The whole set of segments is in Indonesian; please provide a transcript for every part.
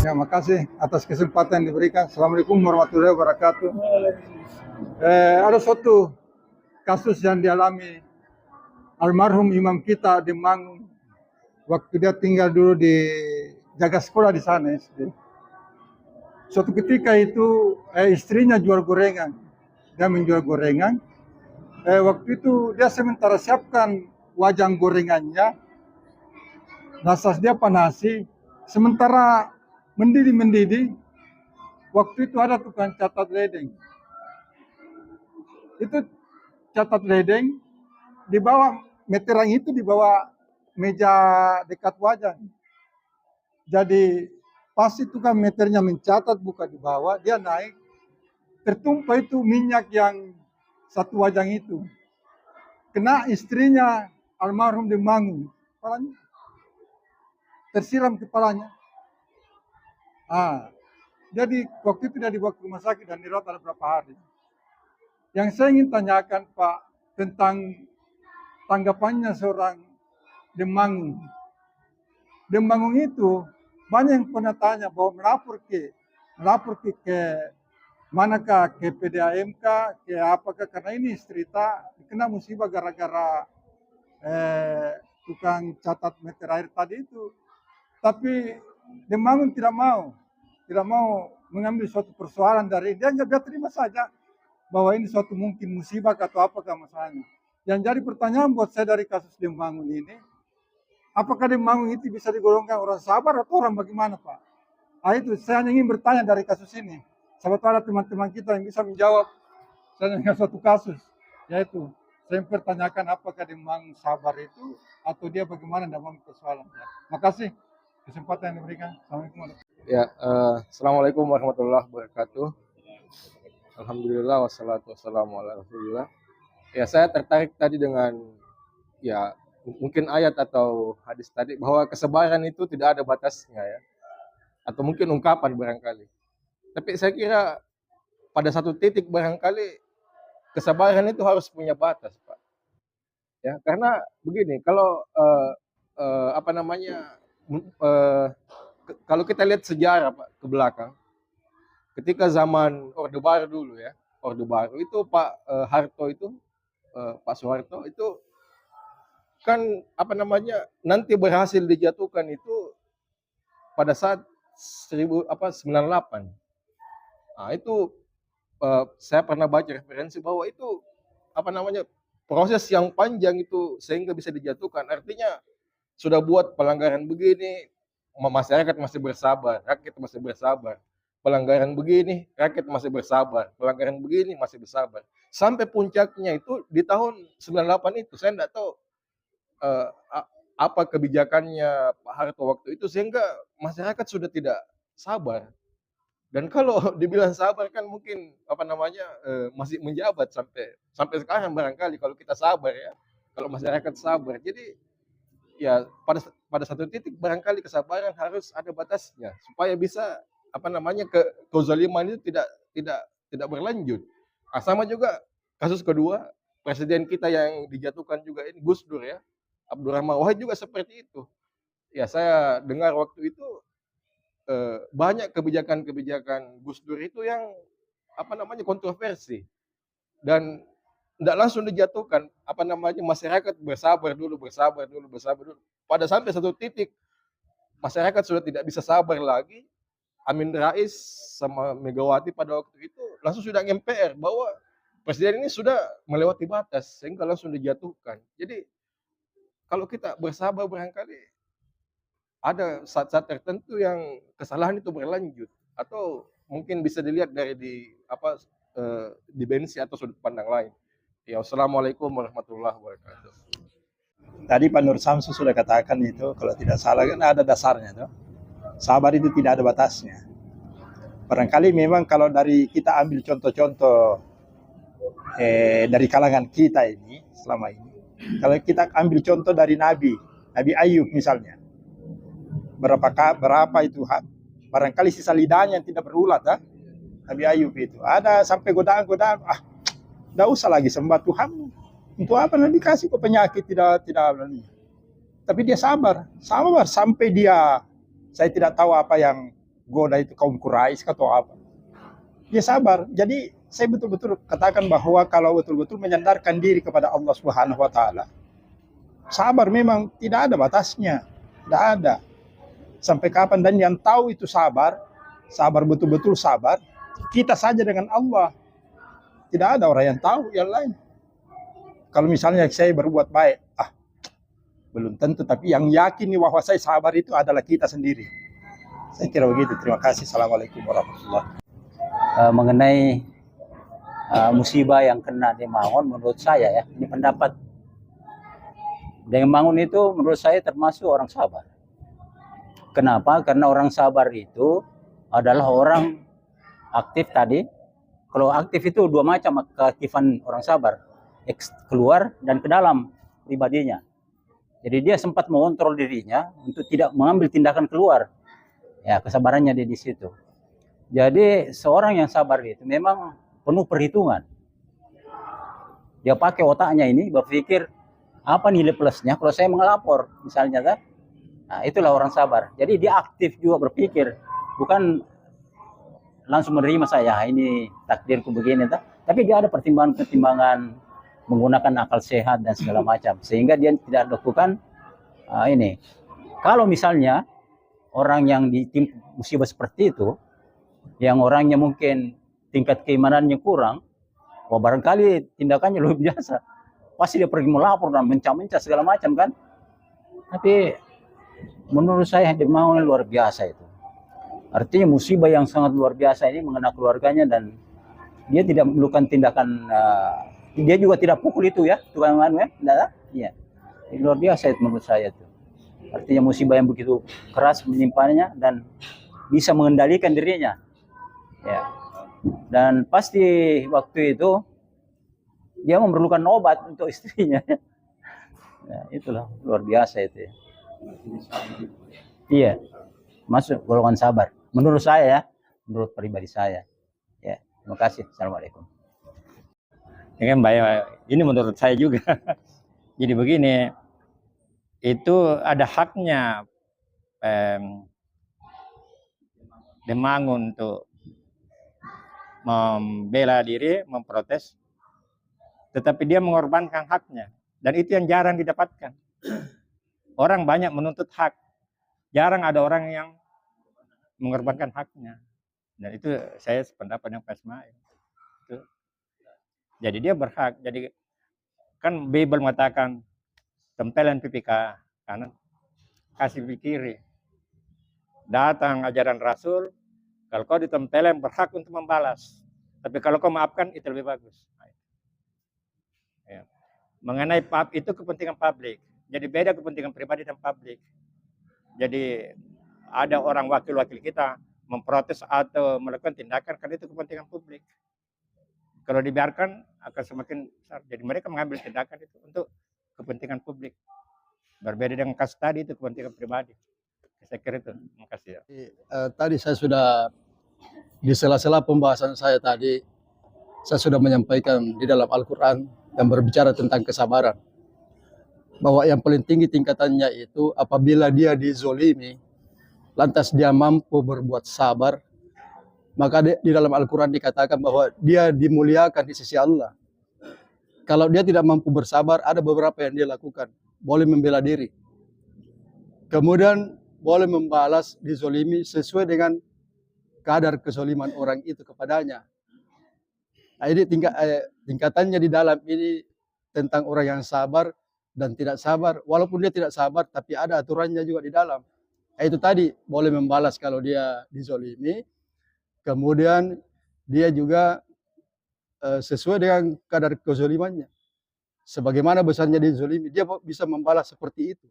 Ya, makasih atas kesempatan yang diberikan. Assalamualaikum warahmatullahi wabarakatuh. Ada suatu kasus yang dialami almarhum imam kita di Mangun waktu dia tinggal dulu di jaga sekolah di sana SD. Suatu ketika itu istrinya jual gorengan, dia menjual gorengan. Waktu itu dia sementara siapkan wajan gorengannya, nasas dia panasi, sementara mendidih. Waktu itu ada tukang catat ledeng. Itu catat ledeng di bawah meteran itu di bawah meja dekat wajan. Jadi pas itu kan meternya mencatat buka di bawah, dia naik, tertumpah itu minyak yang satu wajan itu. Kena istrinya almarhum di Mangun, kepalanya tersiram kepalanya. Jadi waktu itu dia dibawa ke rumah sakit dan dirawat ada beberapa hari. Yang saya ingin tanyakan Pak tentang tanggapannya seorang Demangun. Demangun itu banyak yang pernah tanya bahwa melapor ke manakah ke PDAMK, ke apakah karena ini cerita kena musibah gara-gara tukang catat meter air tadi itu. Tapi Demangun tidak mau mengambil suatu persoalan dari dia terima saja bahwa ini suatu mungkin musibah atau apakah masalahnya. Yang jadi pertanyaan buat saya dari kasus Demangun ini, apakah Demangun itu bisa digolongkan orang sabar atau orang bagaimana Pak? Itu saya hanya ingin bertanya dari kasus ini. Siapa tahu ada teman-teman kita yang bisa menjawab saya dengan suatu kasus, yaitu saya mempertanyakan apakah Demangun sabar itu atau dia bagaimana dalam persoalan. Makasih kesempatan yang diberikan. Assalamualaikum. Ya, assalamualaikum warahmatullahi wabarakatuh. Alhamdulillah wassalatu wassalamu ala rasulillah. Ya, saya tertarik tadi dengan ya mungkin ayat atau hadis tadi bahwa kesabaran itu tidak ada batasnya ya. Atau mungkin ungkapan barangkali. Tapi saya kira pada satu titik barangkali kesabaran itu harus punya batas, Pak. Ya, karena begini, kalau kalau kita lihat sejarah Pak ke belakang, ketika zaman Orde Baru dulu ya, Orde Baru itu Pak Harto itu, Pak Soeharto itu kan nanti berhasil dijatuhkan itu pada saat 98. Nah itu saya pernah baca referensi bahwa itu proses yang panjang itu sehingga bisa dijatuhkan. Artinya sudah buat pelanggaran begini, masyarakat masih bersabar, rakyat masih bersabar. Pelanggaran begini, rakyat masih bersabar. Pelanggaran begini masih bersabar. Sampai puncaknya itu di tahun 98 itu, saya tidak tahu apa kebijakannya Pak Harto waktu itu sehingga masyarakat sudah tidak sabar. Dan kalau dibilang sabar kan mungkin masih menjabat sampai sekarang barangkali kalau kita sabar ya. Kalau masyarakat sabar. Jadi ya pada satu titik barangkali kesabaran harus ada batasnya supaya bisa kezaliman itu tidak berlanjut. Sama juga kasus kedua presiden kita yang dijatuhkan juga ini Gus Dur ya, Abdurrahman Wahid juga seperti itu. Ya saya dengar waktu itu banyak kebijakan Gus Dur itu yang kontroversi dan tidak langsung dijatuhkan, masyarakat bersabar dulu. Pada sampai satu titik masyarakat sudah tidak bisa sabar lagi. Amin Rais sama Megawati pada waktu itu langsung sudah nge-PR bahwa presiden ini sudah melewati batas sehingga langsung dijatuhkan. Jadi kalau kita bersabar barangkali ada saat-saat tertentu yang kesalahan itu berlanjut atau mungkin bisa dilihat dari dimensi atau sudut pandang lain. Ya, wassalamualaikum warahmatullahi wabarakatuh. Tadi Pak Nur Samsu sudah katakan itu, kalau tidak salah kan ada dasarnya tuh. Sabar itu tidak ada batasnya. Barangkali memang kalau dari kita ambil contoh-contoh dari kalangan kita ini selama ini, kalau kita ambil contoh dari Nabi Ayub misalnya, berapa itu barangkali sisa lidahnya yang tidak berulat ya. Nabi Ayub itu ada sampai godaan-godaan, tidak usah lagi sembah Tuhan. Untuk apa nanti kasih kok penyakit tidak. Tapi dia sabar sampai dia, saya tidak tahu apa yang goda itu kaum Quraisy atau apa. Dia sabar. Jadi saya betul-betul katakan bahwa kalau betul-betul menyandarkan diri kepada Allah Subhanahu wa taala, sabar memang tidak ada batasnya. Tidak ada. Sampai kapan, dan yang tahu itu sabar, sabar betul-betul sabar, kita saja dengan Allah. Tidak ada orang yang tahu yang lain. Kalau misalnya saya berbuat baik, belum tentu, tapi yang yakin bahwa saya sabar itu adalah kita sendiri. Saya kira begitu. Terima kasih. Assalamualaikum warahmatullahi wabarakatuh. Mengenai musibah yang kena Demangun, menurut saya ya, ini pendapat. Demangun itu menurut saya termasuk orang sabar. Kenapa? Karena orang sabar itu adalah orang aktif tadi. Kalau aktif itu dua macam keaktifan orang sabar, keluar dan ke dalam pribadinya. Jadi dia sempat mengontrol dirinya untuk tidak mengambil tindakan keluar. Ya, kesabarannya dia di situ. Jadi seorang yang sabar itu memang penuh perhitungan. Dia pakai otaknya ini berpikir apa nilai plusnya kalau saya mengelapor misalnya kan. Nah, itulah orang sabar. Jadi dia aktif juga berpikir, bukan langsung menerima saya ini takdirku begini tapi dia ada pertimbangan-pertimbangan menggunakan akal sehat dan segala macam sehingga dia tidak lakukan ini. Kalau misalnya orang yang ditimpa musibah seperti itu, yang orangnya mungkin tingkat keimanannya kurang, barangkali tindakannya luar biasa. Pasti dia pergi melapor dan mencah-mencah segala macam kan. Tapi menurut saya Demangun luar biasa itu. Artinya musibah yang sangat luar biasa ini mengena keluarganya dan dia tidak melakukan tindakan, dia juga tidak pukul itu ya, tukang anu ya, tidak, ya. Luar biasa itu menurut saya itu. Artinya musibah yang begitu keras menimpanya dan bisa mengendalikan dirinya. Ya. Dan pasti waktu itu dia memerlukan obat untuk istrinya. Ya, itulah luar biasa itu ya. Iya, masuk golongan sabar. Menurut saya ya, menurut pribadi saya. Ya, terima kasih. Assalamualaikum. Ya kan, Mbak, ini menurut saya juga. Jadi begini, itu ada haknya Demangun untuk membela diri, memprotes, tetapi dia mengorbankan haknya. Dan itu yang jarang didapatkan. Orang banyak menuntut hak, jarang ada orang yang mengorbankan haknya. Dan itu saya sependapat dengan Pak Ismail. Jadi dia berhak. Jadi kan Bible mengatakan tempelan pipi ke kanan, kasih pipi kiri. Datang ajaran Rasul, kalau kau ditempelin berhak untuk membalas. Tapi kalau kau maafkan itu lebih bagus. Ya. Mengenai itu kepentingan publik. Jadi beda kepentingan pribadi dan publik. Jadi ada orang wakil-wakil kita memprotes atau melakukan tindakan karena itu kepentingan publik. Kalau dibiarkan akan semakin besar. Jadi mereka mengambil tindakan itu untuk kepentingan publik. Berbeda dengan kasus tadi itu kepentingan pribadi. Saya kira itu. Terima kasih ya. Tadi saya sudah di sela-sela pembahasan saya tadi, saya sudah menyampaikan di dalam Al-Quran yang berbicara tentang kesabaran. Bahwa yang paling tinggi tingkatannya itu apabila dia dizolimi, lantas dia mampu berbuat sabar, maka di dalam Al-Quran dikatakan bahwa dia dimuliakan di sisi Allah. Kalau dia tidak mampu bersabar, ada beberapa yang dia lakukan. Boleh membela diri. Kemudian boleh membalas dizolimi sesuai dengan kadar kezoliman orang itu kepadanya. Nah, ini tingkatannya di dalam ini tentang orang yang sabar dan tidak sabar. Walaupun dia tidak sabar, tapi ada aturannya juga di dalam. Nah, itu tadi boleh membalas kalau dia dizolimi. Kemudian dia juga sesuai dengan kadar kezolimannya. Sebagaimana besarnya dizolimi, dia bisa membalas seperti itu.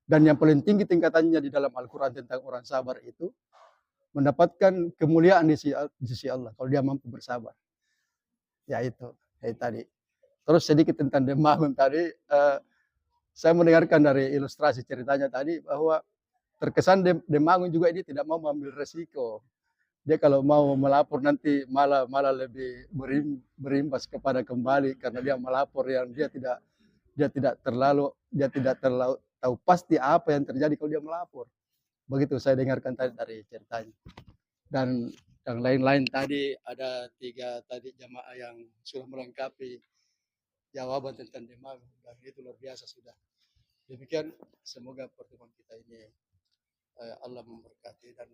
Dan yang paling tinggi tingkatannya di dalam Al-Quran tentang orang sabar itu mendapatkan kemuliaan di sisi Allah kalau dia mampu bersabar. Ya itu tadi. Terus sedikit tentang Demangun tadi, saya mendengarkan dari ilustrasi ceritanya tadi bahwa terkesan Demangun juga ini tidak mau mengambil resiko. Dia kalau mau melapor nanti malah lebih berimbas kepada kembali karena dia melapor yang dia tidak terlalu tahu pasti apa yang terjadi kalau dia melapor. Begitu saya dengarkan tadi dari ceritanya. Dan yang lain-lain tadi ada 3 tadi jamaah yang sudah melengkapi jawaban tentang demam dan itu luar biasa sudah. Demikian semoga pertemuan kita ini Allah memberkati dan